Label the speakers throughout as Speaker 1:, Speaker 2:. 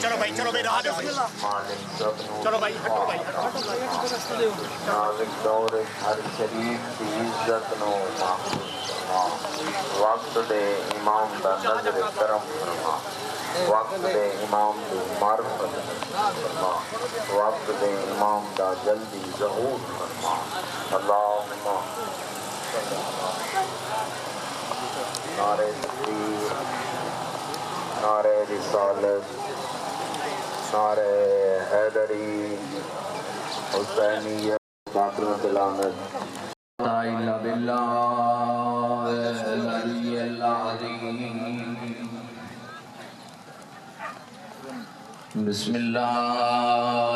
Speaker 1: چلو بھائی رہا دو چلو بھائی ہٹو بھائی
Speaker 2: نازک دور ہر شریف کی عزت نو محفوظ فرما وقت دے امام دا نظر کرم فرما وقت دے امام دی معرفت فرما وقت دے امام دا جلدی ظہور فرما اللہم نعرہ تکبیر نعرہ رسالت نعرہ حیدری حسینیت باطن تلانت لا الہ باللہ العلی العظیم بسم اللہ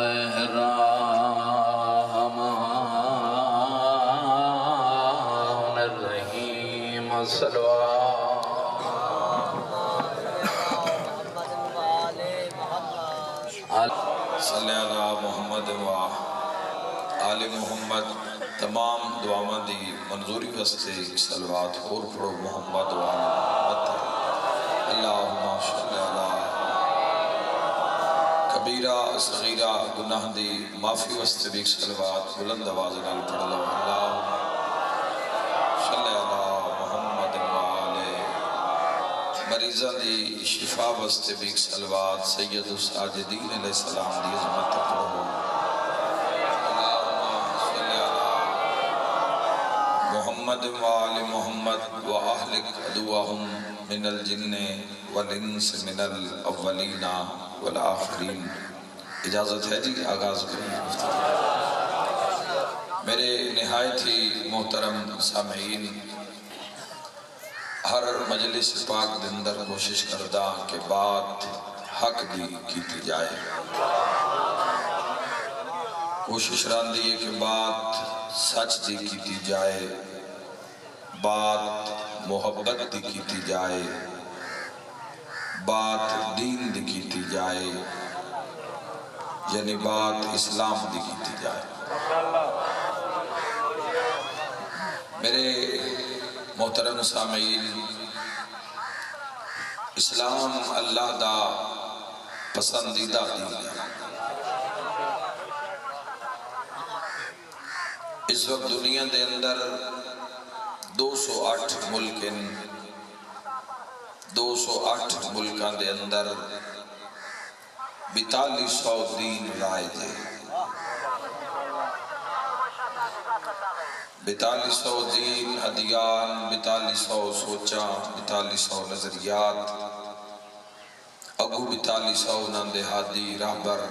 Speaker 2: الرحمن الرحیم الصلوات
Speaker 3: صلی اللہ محمد و آل محمد تمام دعاواں دی منظوری واسطے صلوات اور پڑھو محمد و آل محمد اللہم صلی اللہ کبیرہ صغیرہ گناہ دی معافی واسطے بھی صلوات بلند آواز نال پڑھ لو اللہم صلی اللہ محمد و آل مریضہ دی شفا واسطے بھی صلوات سید الساجدین علیہ السلام دی عظمت پڑھو محمد و آل محمد و اہلک عدوہم من الجن والانس من الاولین والآخرین اجازت ہے جی آغاز کریں میرے نہایت ہی محترم سامعین ہر مجلس پاک دندر کوشش کردہ کہ بات حق دی کیتی جائے کوشش راندی ہے کہ بات سچ دی کیتی جائے بات محبت دی کیتی جائے بات دین دی کیتی جائے یعنی بات اسلام دی کیتی جائے میرے محترم سامعین اسلام اللہ دا پسندیدہ دین ہے اس وقت دنیا دے اندر 208 ملکن 208 ملکان دے اندر 4200 دین رائج ہے 4200 دین ادیان 4200 سوچاں 4200 نظریات اگو 4200 ناندے ہادی رہبر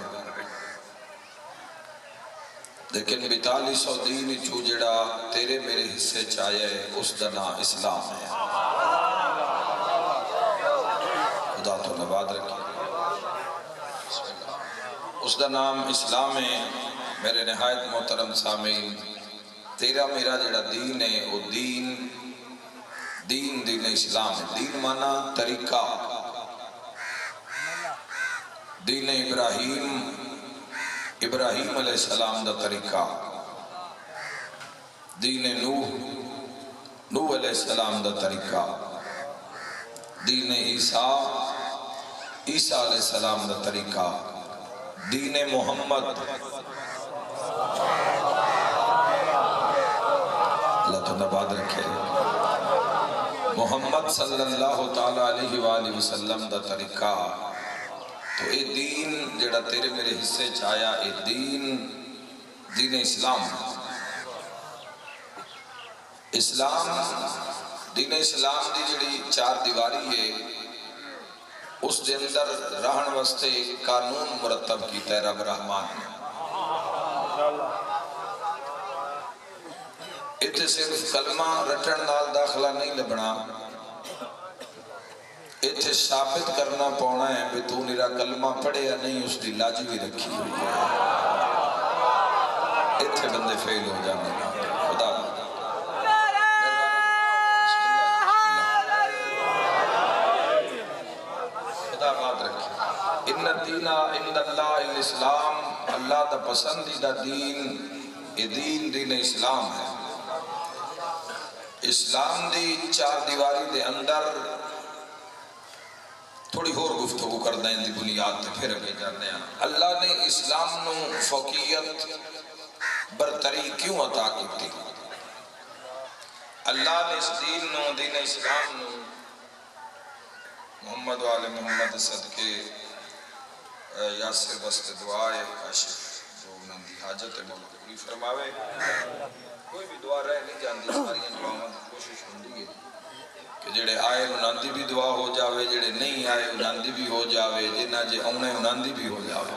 Speaker 3: لیکن 4200 دین چو جڑا تیرے میرے حصے چاہیے اس دنا اسلام ہے خدا تو نباد رکھے اس دا نام اسلام ہے میرے نہایت محترم سامعین تیرا میرا جڑا دین ہے وہ دین اسلام ہے دین مانا طریقہ دین ابراہیم علیہ السلام دا طریقہ دین نوح علیہ السلام دا طریقہ دین عیسیٰ علیہ السلام دا طریقہ دین محمد اللہ تو نباد رکھے محمد صلی اللہ تعالیٰ علیہ وآلہ وسلم دا طریقہ تو اے دین جڑا تیرے میرے حصے چاہیا اے دین اسلام دین اسلام دی جڑی چار دیواری ہے اس دے اندر رہن واسطے قانون مرتب کی رب رحمان نے اتنے صرف کلمہ رٹن نال داخلہ نہیں لبنا اتنے ثابت کرنا پونا ہے کہ تو نیرا کلمہ پڑھے یا نہیں اس دی لاج بھی رکھی ہوئی ہے اتنے بندے فیل ہو جانے خدا بات رکھے ان الدین عند اللہ الاسلام اللہ دا پسندیدہ دین یہ دین اسلام ہے اسلام دی چار دیواری دے اندر تھوڑی اور گفتگو کردہ ہیں دی بنیاد تے پھر اگے جانے ہیں۔ اللہ نے اسلام نو فوقیت برتری کیوں عطا کی تھی؟ اللہ نے اس دین نو، دین اسلام نو، محمد و آل محمد صدقے یاسر بست دعائے کاشف جو انہوں دی حاجت مولا پوری فرماوے۔ کوئی بھی دعا رہ نہیں جاندی، ساری دعاواں دی کوشش ہوندی ہے کہ جڑے آئے انہاں دی بھی دعا ہو جاوے، جڑے نہیں آئے انہاں دی بھی ہو جاوے، جنہ جے اونے انہاں دی بھی ہو جاوے۔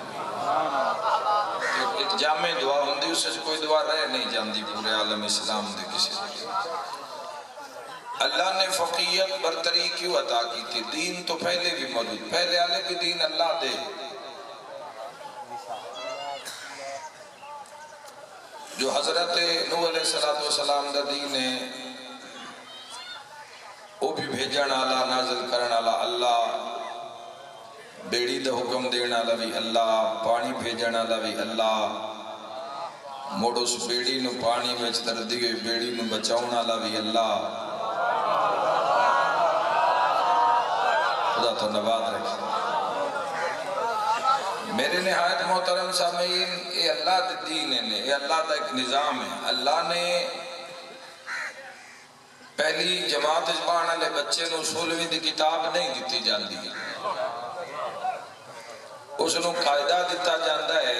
Speaker 3: ایک جامع دعا ہوندی، اس سے کوئی دعا رہ نہیں جاندی پورے عالم اسلام دے کسی دے۔ اللہ نے فوقیت برتری کیوں عطا کی تھی؟ دین تو پہلے بھی موجود، پہلے والے بھی دین اللہ دے۔ جو حضرت نوح علیہ السلام دا دین ہے وہ بھی بھیجن والا، نازل کرن والا اللہ، بیڑی دا حکم دینا والا بھی اللہ، پانی بھیجن والا بھی اللہ، مڑ اس بیڑی نو پانی وچ تر دیے بیڑی نو بچاؤن والا بھی اللہ۔ خدا تو نبات رکھے۔ میرے نہایت محترم سامعین، یہ اللہ دے دین ہے، یہ اللہ دا ایک نظام ہے۔ اللہ نے پہلی جماعت پڑھن والے بچے نو 16ویں دی کتاب نہیں دتی جاندی، اس نو قاعدہ دتا جاندا ہے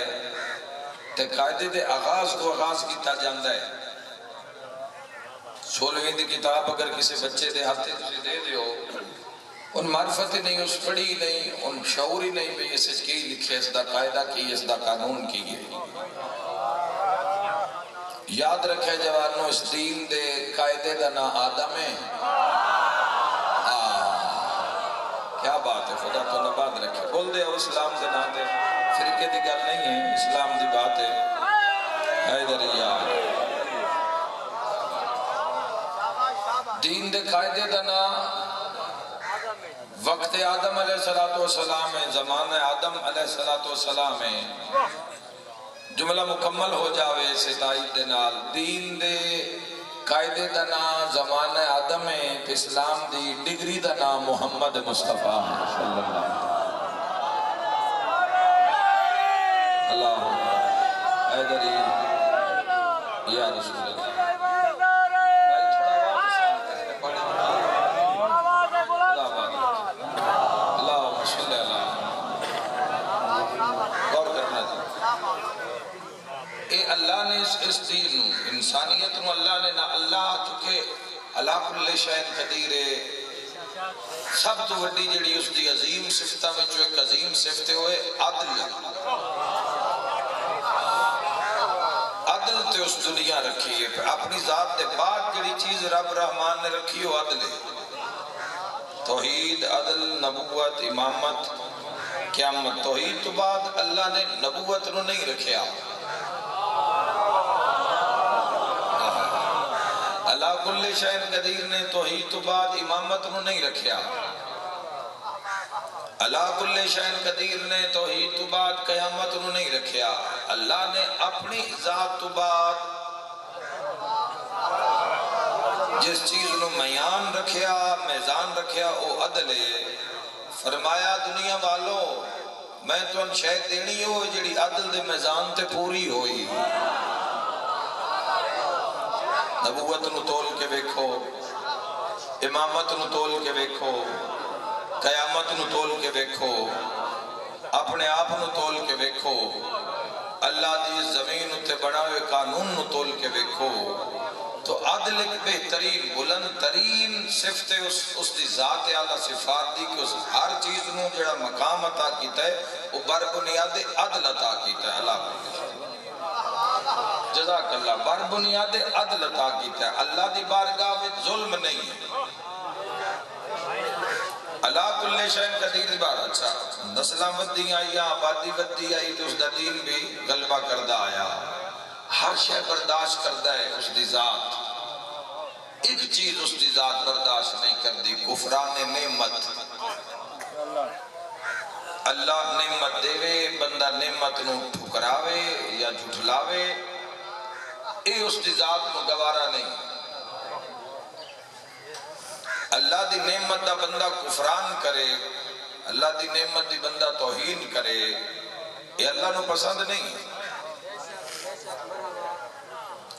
Speaker 3: تے قاعدے دے آغاز کو آغاز کیتا جاندا ہے۔ 16ویں دی کتاب اگر کسی بچے دے ہاتھ تسی دے دیو، ان معرفت ہی نہیں، اس پڑھی نہیں، ان شعور ہی نہیں بھی اس کی لکھے، اس دا قاعدہ کی، اس دا قانون کی گئی۔ یاد رکھے جوانو، اس دین دے قائدے دا نا آدم ہے۔ کیا بات ہے، خدا تو نبات رکھے۔ بول دے اور اسلام دے نا دے، فرقے دی گل نہیں ہے، اسلام دی بات ہے۔ حیدر یاد دین دے قائدے دا نا وقت آدم علیہ السلام ہے، زمانہ آدم علیہ السلام ہے۔ جملہ مکمل ہو جاوے ستائید دے نال، دین دے قائدے دا نام زمانہ آدم ہے، اسلام دی ڈگری دا نام محمد مصطفیٰ صلی اللہ حیدری یا رسول اللہ۔ اللہ نے اس دین انسانیت نو اللہ نے نہ اللہ چکے اللہ کل شیء قدیر ہے۔ سب تو وڈی جڑی اس دی عظیم صفتہ میں جو ایک عظیم صفتے ہوئے عدل، عدل تے اس دنیا رکھی ہے۔ اپنی ذات دے بعد جڑی چیز رب رحمان نے رکھی ہو عدل ہے۔ توحید، عدل، نبوت، امامت، قیامت۔ توحید تو بعد اللہ نے نبوت نو نہیں رکھیا، اللہ کل شیء قدیر نے توحید تو بعد امامت نو نہیں رکھیا، اللہ کل شیء قدیر نے توحید تو بعد قیامت نو نہیں رکھیا۔ اللہ نے اپنی ذات تو بعد جس چیز نو میان رکھیا، میزان رکھیا، او عدل ہے۔ فرمایا دنیا والو میں تو ان شے دینی ہو جڑی عدل دے میزان تے پوری ہوئی۔ نبوت نو تول کے ویکھو، امامت نو تول کے ویکھو، قیامت نو تول کے ویکھو، اپنے آپ نو تول کے ویکھو، اللہ دی زمین اتے بنا ہوئے قانون نو تول کے ویکھو، تو عدل ایک بہترین بلند ترین صفت اس دی ذات اعلیٰ صفات دی کہ اس ہر چیز نو جڑا مقام عطا کیتا ہے وہ بر بنیاد عدل عطا کیتا ہے۔ اللہ جزاک اللہ، بر بنیاد عدل عطا کیتا ہے۔ اللہ دی بارگاہ میں ظلم نہیں ہے۔ اللہ کل شیء قدیر دی بار اچھا نسلاں ودی آئی، آبادی ودی آئی تو اس دا دین بھی غلبہ کردہ آیا۔ ہر شے برداشت کردہ ہے اس دی ذات، ایک چیز اس دی ذات برداشت نہیں کردی، کفران نعمت۔ اللہ نعمت دے بندہ نعمت نو ٹھکراوے یا جھٹلاوے، اے اس دی ذات نو گوارا نہیں۔ اللہ دی نعمت دا بندہ کفران کرے، اللہ دی نعمت دی بندہ توہین کرے یہ اللہ نو پسند نہیں.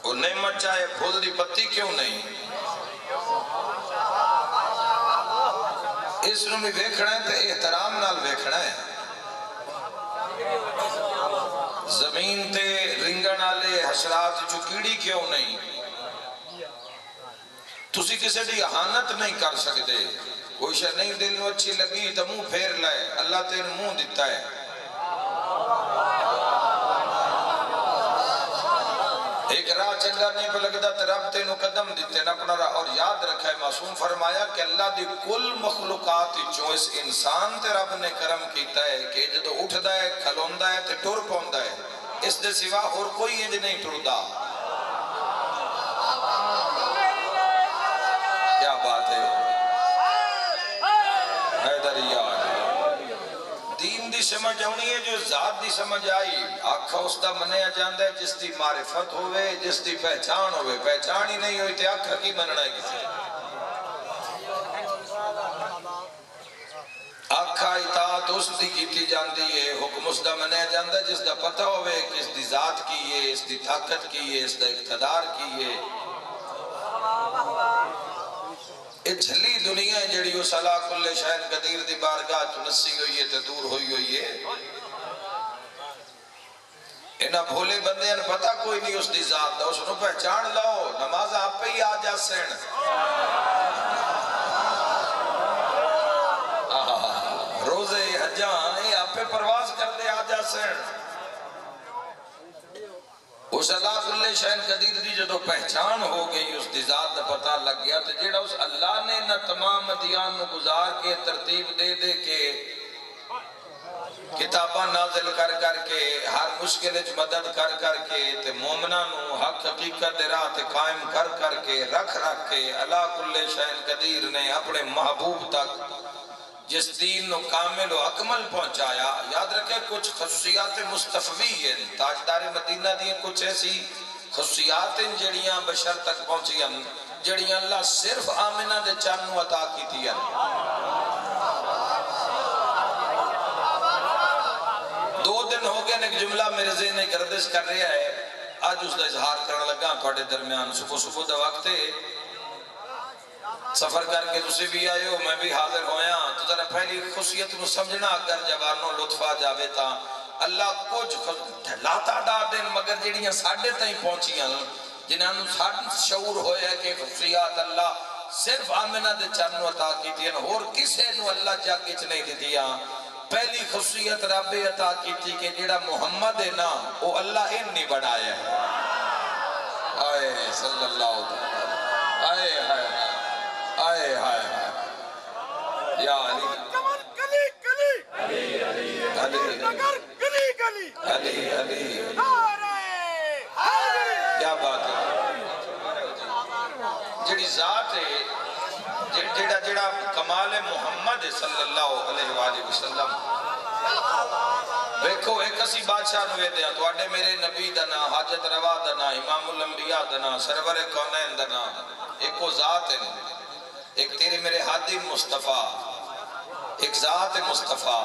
Speaker 3: وہ نعمت چاہے پھول دی پتی کیوں نہیں، اس نو بھی ویکھنا ہے تے احترام نال ویکھنا ہے. زمین تے رنگن والے حشرات چو کیڑی کیوں نہیں، تسی کسی دی اہانت نہیں کر سکتے. کوئی شے نہیں دل نو اچھی لگی تو منہ پھیر لائے، اللہ تین منہ دیتا ہے. ایک راہ چنگا نہیں پہ لگتا تو رب تینو قدم دیتے نا اپنا راہ. اور یاد رکھا ہے معصوم فرمایا کہ اللہ دی کل مخلوقات جو اس انسان تے رب نے کرم کیتا ہے کہ جدو اٹھدا ہے کھلوندا ہے تے ٹر پوندا ہے، اس دے سوا اور کوئی انج نہیں ٹردا. کیا بات ہے حیدریار. دین دی سمجھ آنی ہے جو ذات دی سمجھ آئی. آنکھا اس دا منیا جاندہ ہے جس دی معرفت ہوئے، جس دی پہچان ہوئے. پہچان ہی نہیں ہوئی تے آنکھا کی مننا ہے کسی. آنکھا اطاعت اس دی کیتی جاندی ہے، حکم اس دا منیا جاندہ ہے جس دا پتہ ہوئے کہ اس دی ذات کی ہے، اس دی طاقت کی ہے، اس دا اقتدار کی ہے. ایک جھلی دنیا ہے جڑی اس اللہ کل شاہد قدیر دی بارگاہ چنسی ہوئی ہے تے دور ہوئی ہے. انہا بھولے بندے ان پتہ کوئی نہیں اس دی ذات دا، اس نو پہچان لاؤ نماز آپ پہ ہی آ جا سین. روزے حجاں یہ آپ پہ پرواز کر دے آ جا سین. اس اللہ کل شہن قدیر دی جدو پہچان ہو گئی اس دی ذات دا پتہ لگ گیا تو جیڑا اس اللہ نے نہ تمام ادیان نو گزار کے ترتیب دے دے کے کتاباں نازل کر کر کے ہر مشکل اچ مدد کر کر کے تے مومنہ نو حق حقیقت دے راہ تے قائم کر کر کے رکھ کے اللہ کل شہن قدیر نے اپنے محبوب تک جس دین نو کامل و اکمل پہنچایا. یاد رکھے کچھ خصوصیات مصطفی ہیں، تاجدار مدینہ دی کچھ ایسی خصوصیات ہیں جڑیاں بشر تک پہنچی ہیں، جڑیاں اللہ صرف آمنہ دے چانو عطا کی تھی ہیں. 2 دن ہو گئے ایک جملہ میرے ذہن گردش کر رہا ہے، آج اس دا اظہار کرنے لگا تھوڑے درمیان. صبح دا وقت ہے، سفر کر کے تسی بھی آئے ہو میں بھی حاضر ہویا تو ذرا پہلی خصوصیت نو سمجھنا اگر جوانوں لطفہ جاوے تا اللہ کچھ لاتا ڈا دن مگر جڑیاں ساڑھے تائیں پہنچیاں جنہاں نو شعور ہویا کہ خصوصیات اللہ صرف آمنہ دے چانو عطا کی تھی اور کسے نو اللہ جاگچ نہیں دی دیا. پہلی خصوصیت رب عطا کی تھی کہ جڑا محمد ہے نا وہ اللہ ان نہیں بڑھایا ہے. آئے صلی اللہ علیہ وسلم، آئے ہائے آئے ہائے یا علی
Speaker 1: گلی گلی
Speaker 3: علی
Speaker 1: گلی گلی
Speaker 3: علی علی
Speaker 1: نعرہ
Speaker 3: کیا بات ہے. جڑی ذات ہے جڑا کمال محمد صلی اللہ علیہ وآلہ وسلم. دیکھو ایک اسی بادشاہ نوے دیا تو آڈے میرے نبی دنا حاجت روا دنا امام الانبیاء دنا سرور کونین دنا ایک وہ ذات ہے. ایک تیرے میرے ہادی مصطفیٰ، ایک ذات مصطفیٰ،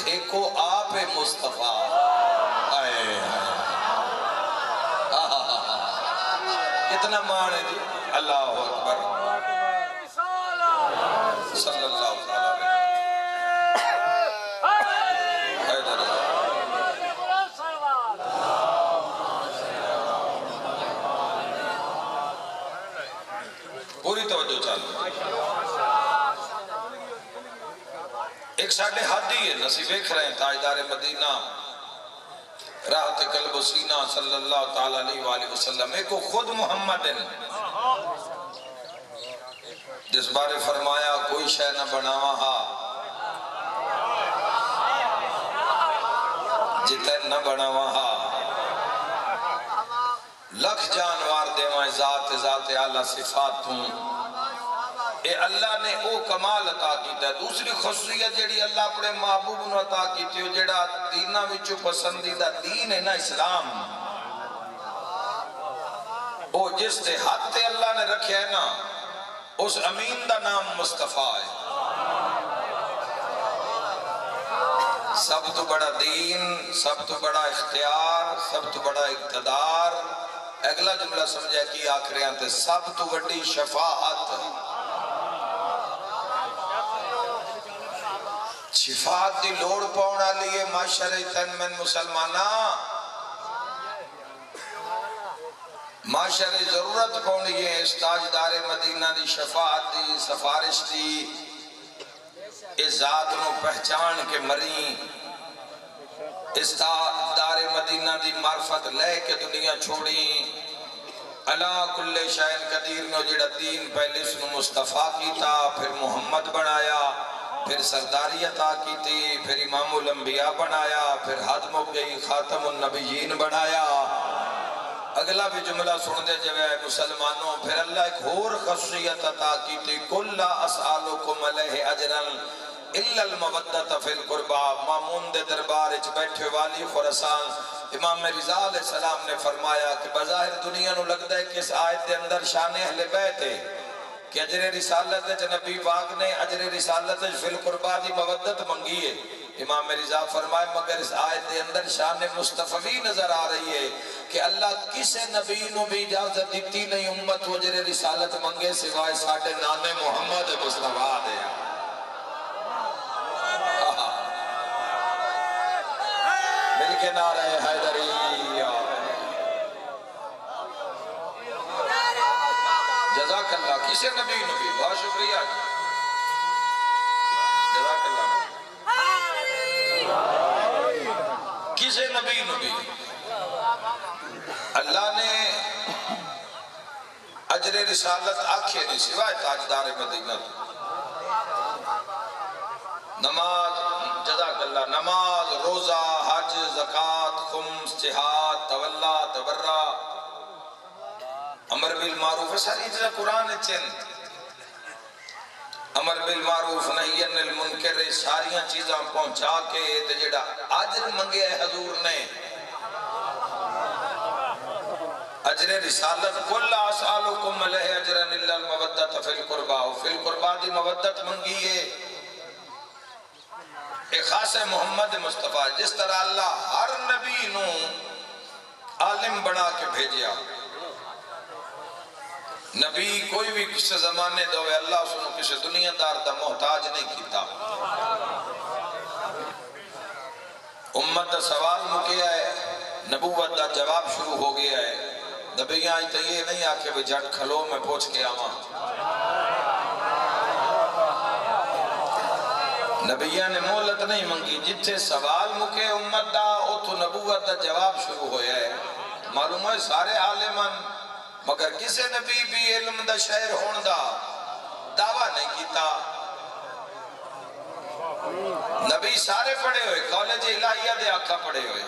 Speaker 3: ایک کو آپ مصطفیٰ. آئے کتنا مان ہے جی. اللہ اکبر صلی اللہ علیہ پوری توجہ چاہیے. ایک ساڑھے حادی ہے نصیب ایک رہے ہیں تاجدار مدینہ راحت قلب و سینہ صلی اللہ تعالیٰ علیہ وآلہ وسلم. ایک کو خود محمد ہے جس بارے فرمایا کوئی شے نہ بناوا ہا جتن نہ بناوا ہا لکھ جانوار دیوائیں ذات اعلیٰ صفات ہوں. اے اللہ نے او کمال عطا کیتا ہے. دوسری خصوصیت جڑی اللہ اپنے محبوب نو عطا کیتی ہے جڑا دینہ وچوں پسندیدہ دین ہے نا اسلام، او جس تے ہاتھ تے اللہ نے رکھے ہے نا اس امین دا نام مصطفیٰ ہے. سب تو بڑا دین، سب تو بڑا اختیار، سب تو بڑا اقتدار، اگلا جملہ سمجھا کی آخریاں تے سب تو بڑی شفاعت۔ شفاعت دی لوڑ پاؤنا لیے معاشرے تن من مسلمانہ، معاشرے ضرورت پاؤنی ہے اس تاجدار مدینہ دی شفاعت دی، سفارش دی، اس ذات نو پہچان کے مریں، اس تاجدار مدینہ دی معرفت لے کے دنیا چھوڑیں۔ اللہ کل شاہن قدیر نے جڑا دین پہلے سنو مصطفیٰ کیتا، پھر محمد بنایا، پھر سرداری عطا کی تھی، پھر امام الانبیاء بنایا، پھر حدم گئی خاتم النبیین بنایا۔ اگلا بھی جملہ سن دے جوے مسلمانوں، پھر اللہ ایک اور خصوصیت عطا کی تھی، کُلَّ أَسْأَلُكُمْ عَلَيْهِ أَجْرًا إِلَّا الْمَوَدَّةَ فِي الْقُرْبَى۔ مامون دے دربار اچ بیٹھے والی خراسان امام رضا علیہ السلام نے فرمایا کہ بظاہر دنیا نو لگتا ہے کہ اس آیت دے اندر شان اہل بیت ہے کہ اجر رسالت نبی پاک نے اجر رسالت فی القربہ دی مودت منگی ہے۔ امام رضا فرمائے مگر اس آیت دے اندر شان مصطفی نظر آ رہی ہے کہ اللہ کسے نبی نو بھی اجازت دیتی نہیں امت اجر رسالت منگے سوائے ساڑھے نانے محمد مصطفیٰ دے۔ مل کے نعرہ حیدری، جزاک اللہ، کسے نبی نبی، بہت شکریہ، جزاک اللہ، کسے نبی نبی، اللہ نے اجر رسالت آکھے نہیں سوائے تاجدار مدینہ۔ نماز، جزاک اللہ، نماز، روزہ، حج، زکاة، خمس، جہاد، تولا، تبرہ، امر بالمعروف، ساری چیزیں قرآن چند، امر بالمعروف نہی عن المنکر، ساریاں چیزاں پہنچا کے تے جڑا اجر منگے حضور نے، اجر رسالت کُلَّ أَسْأَلُكُمْ عَلَيْهِ أَجْرًا إِلَّا الْمَوَدَّةَ فِي الْقُرْبَى، فِي الْقُرْبَى دی مودت منگی ہے۔ ایک خاص ہے محمد مصطفیٰ، جس طرح اللہ ہر نبی نو عالم بنا کے بھیجیا، نبی کوئی بھی کسی زمانے دوے اللہ سنو کسی دنیا دار دا محتاج نہیں کیتا۔ امت دا سوال مکیا ہے، نبوت دا جواب شروع ہو گیا ہے، نبیاں آئی تو یہ نہیں آکے بھی جھٹ کھلو میں پوچھ کے آواں، نبیاں نے مولت نہیں منگی، جتھے سوال مکے امت دا او تو نبوت دا جواب شروع ہویا ہے۔ معلوم ہے سارے عالمان مگر کسے نبی بھی علم دا شہر ہون دا دعویٰ نہیں کیتا۔ نبی سارے پڑھے ہوئے، کالج الہیہ دے آقا پڑھے ہوئے،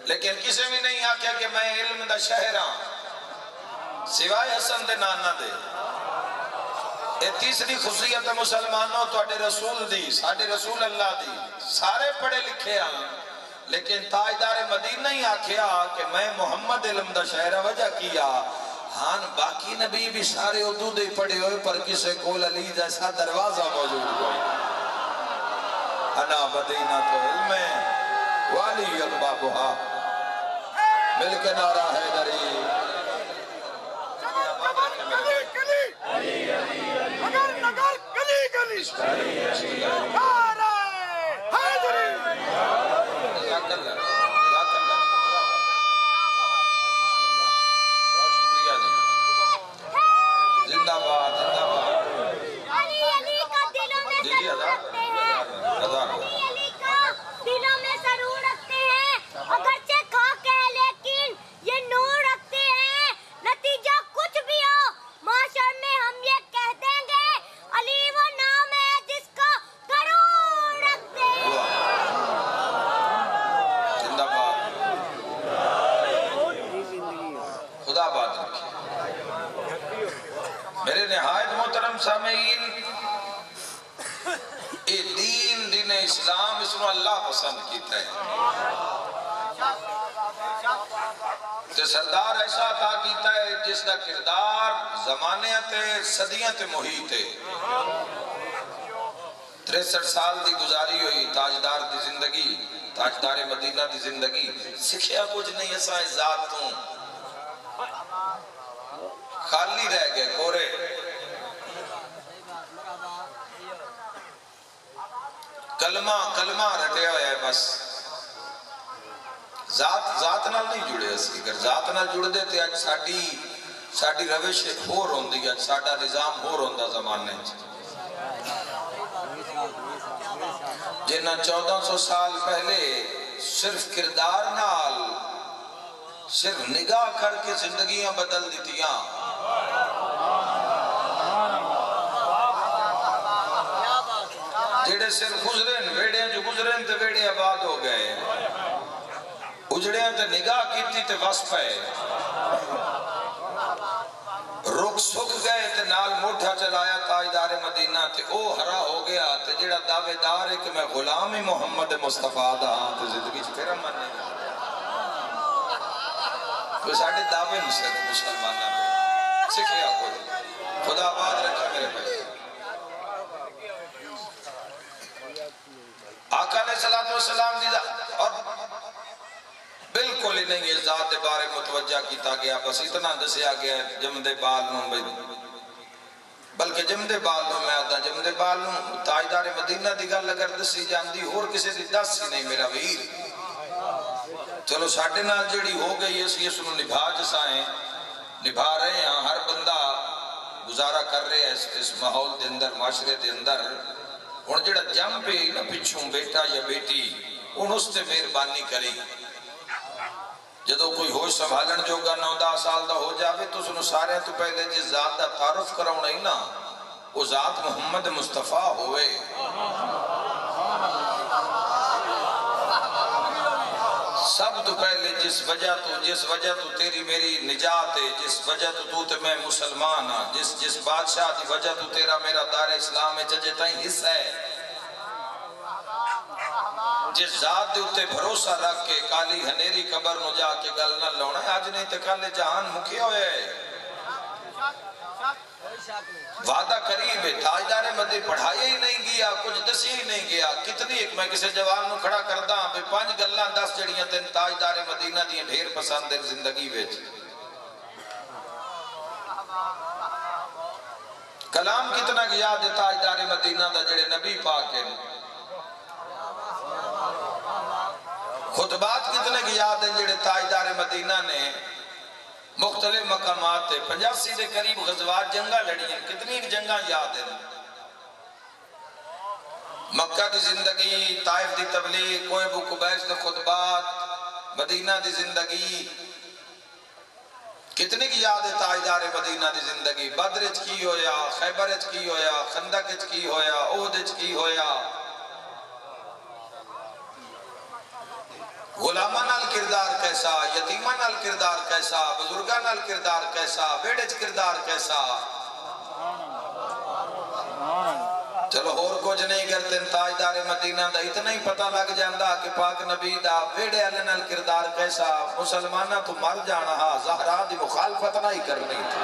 Speaker 3: لیکن کسے بھی نہیں آکھا کہ میں علم دا شہر ہاں سوائے حسن دے نانا دے۔ یہ تیسری خصوصیت مسلمانوں توڑے رسول دی، ساڑھے رسول اللہ دی، سارے پڑھے لکھے ہیں، لیکن تاجدار مدینہ ہی آکھیا کہ میں محمد علم دا شہر وجہ کیا۔ ہاں باقی نبی بھی سارے اردو دے پڑھے ہوئے پر کسے کول علی جیسا دروازہ موجود ہوئی۔ انا مدینہ تو علم والی البابہا، مل کے نعرہ حیدری،
Speaker 1: نگر نگر گلی گلی نعرہ حیدری،
Speaker 3: جزاک اللہ، جزاک اللہ، بہت شکریہ جی، زندہ باد، زندہ باد،
Speaker 4: علی علی کا دلوں میں ضرور رکھتے ہیں، علی علی کا دلوں میں ضرور رکھتے ہیں، اگرچہ خاک ہے لیکن یہ نور رکھتے ہیں، نتیجہ کچھ بھی ہو معاشر میں ہم یہ کہہ دیں گے علی وہ نام ہے جس کو ضرور رکھتے ہیں۔
Speaker 3: زندہ باد، خدا باد رکھے۔ میرے نہایت محترم سامعین، یہ دین اسلام اس میں اللہ پسند کیتا ہے، تے سردار ایسا عطا کیتا ہے جس کا کردار زمانے تے صدیاں تے محیط ہے، 63 سال دی گزاری ہوئی تاجدار دی زندگی، تاجدار مدینہ دی زندگی، سکھیا کچھ نہیں اساں ذات تو خالی رہ گئے کورے. کلمہ رٹیا ہوا ہے بس. ذات نال نہیں جڑے اسی. اگر ذات نال جڑ دے تے اج ساڈی روش ہور ہوندی ہے، ساڈا نظام ہور ہوندا زمانے وچ. جنہاں 1400 سال پہلے صرف کردار نال، صرف نگاہ کر کے زندگیاں بدل دیتیاں. جڑے صرف گزرن ویڑے جو گزرن تے ویڑے آباد ہو گئے، اجڑیاں تے نگاہ کیتی تے وس پئے، رک سک گئے تے نال موٹھا چلایا تاجدار مدینہ تے او ہرا ہو گیا. تے جڑا دعوے دار ہے کہ میں غلام محمد مصطفیٰ دا ہاں تے زندگی چ پھر مننے گا. تو ساڈے دعوے نہیں صرف مسلماناں دے سکھیا کوئی. خدا آباد رکھے میرے بھائی. آقا علیہ السلام دی اور بالکل ہی نہیں اس ذات بارے متوجہ کیتا گیا. بس اتنا دسیا گیا جمدے بال نوں، بلکہ جمدے بال نوں میں آدھا جمدے بال نوں تاجدار مدینہ دی گل اگر دسی جاندی اور کسی دی دس ہی نہیں میرا ویر. چلو ساڈے نال جڑی ہو گئی اس نوں نبھا جسائیں نبھا رہے ہیں. ہر بندہ گزارا کر رہے ہیں اس ماحول دے اندر، معاشرے دے اندر. ہن جڑا جم پہ نہ پچھوں بیٹا یا بیٹی ان اس تے مہربانی کری. جدو کوئی ہوش سنبھالن جوگا 9-10 سال دا ہو جاوے تو سنو سارے تو پہلے جس ذات دا تعارف کراؤں نہیں نا، وہ ذات محمد مصطفیٰ ہوئے. سب تو پہلے جس وجہ تو تیری میری نجات ہے، جس وجہ تو تے میں مسلمان ہاں، جس بادشاہ دی وجہ تو تیرا میرا دار اسلام ہے چجے تائیں حصہ ہے، جس ذات دے اتے بھروسہ رکھ کے کالی ہنیری قبر نو جا کے گل نہ لونا ہے. آج نہیں تے کل جہان مکھیا ہوئے ہے. وعدہ قریب ہے. تاجدار مدینہ پڑھایا ہی نہیں گیا، کچھ دسی ہی نہیں گیا. کتنی ایک میں کسی جوان نو کھڑا کردہ بے 5 گلاں 10 جڑیاں تین تاجدار مدینہ دیاں ڈھیر پسند ہے زندگی وچ. کلام کتنا گیا دے تاجدار مدینہ دا جڑے نبی پاک ہیں. خطبات کتنے کی یاد ہیں جڑے تاجدار مدینہ نے مختلف مقامات تھے. 85 دے قریب غزوات جنگاں لڑی ہیں. کتنی جنگاں یاد ہیں. مکہ دی زندگی، طائف دی تبلیغ، کوہ ابو قبیس دے خطبات، مدینہ دی زندگی کتنی کی یاد ہے. تاجدار مدینہ دی زندگی بدر اچ کی ہویا، خیبر اچ کی ہویا، خندق اچ کی ہویا، احد اچ کی ہویا. غلامہ نال کردار کیسا، یتیمہ نال کردار کیسا، بزرگہ نال کردار کیسا، بیڑج کردار کیسا. چلو اور کچھ نہیں کرتے تاجدار مدینہ دا اتنا ہی پتہ لگ جاندہ کہ پاک نبی دا بیڑے علی نال کردار کیسا. مسلمانہ تو مر جانا ہا، زہرا دی مخالفت نہ ہی کرنی تھی.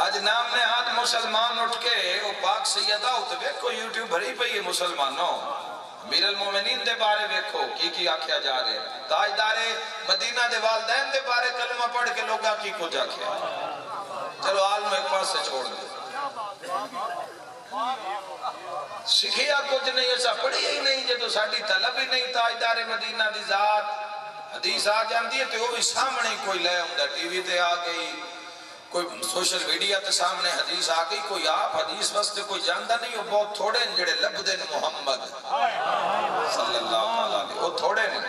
Speaker 3: آج نام نے ہاتھ مسلمان اٹھ کے وہ پاک سیدہ ہوتے ویکھو یوٹیوب بھری پئی ہے مسلمانوں. امیر المومنین دے بارے ویکھو کی آکھیا جا رہے ہیں. تاجدار مدینہ دے والدین دے بارے کلمہ پڑھ کے لوگاں کی کچھ آکھیا. چلو عالم ایک پاس سے چھوڑ دیں. سکھیا کچھ نہیں، ایسا پڑھی ہی نہیں جے تو ساڑھی طلب ہی نہیں. تاجدار مدینہ دی ذات حدیث آ جاندی ہے تو وہ بھی سامنے کوئی لے ہوں. ٹی وی تے آ گئی، کوئی سوشل میڈیا تے سامنے حدیث آ گئی. کوئی آپ حدیث واسطے کوئی جاندہ نہیں. وہ بہت تھوڑے ہیں جڑے لبدن محمد صلی اللہ علیہ. وہ تھوڑے ہیں،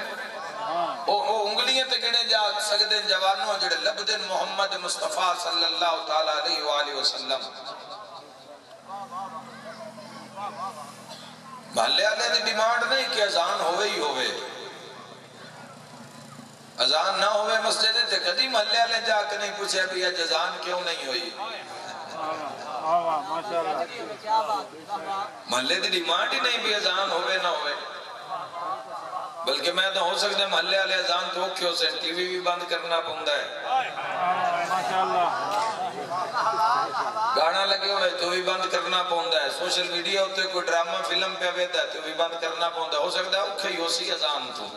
Speaker 3: وہ انگلیاں تے گنے جا سکدیں جوانوں جڑے لبدن محمد مصطفیٰ صلی اللہ علیہ وآلہ وسلم. محلے والے دی ڈیمانڈ نہیں کہ اذان ہوئے ہی ہوئے. اذان نہ ہوئے مسجد تے کدی محلے والے جا کے نہیں پوچھے بھی آج اذان کیوں نہیں ہوئی. محلے دی ڈیمانڈ ہی نہیں بھی اذان ہوئے نہ ہوئے. بلکہ میں تو ہو سکتا ہے محلے والے اذان تو اوکھے ہو سے ٹی وی بھی بند کرنا پوندا ہے. گانا لگے ہوئے تو بھی بند کرنا پوندا ہے، سوشل میڈیا ہوتے کوئی ڈرامہ فلم پہ ویدا ہے تو بھی بند کرنا پوندا ہے، ہو سکتا ہے اوکھا ہی ہو سی اذان تو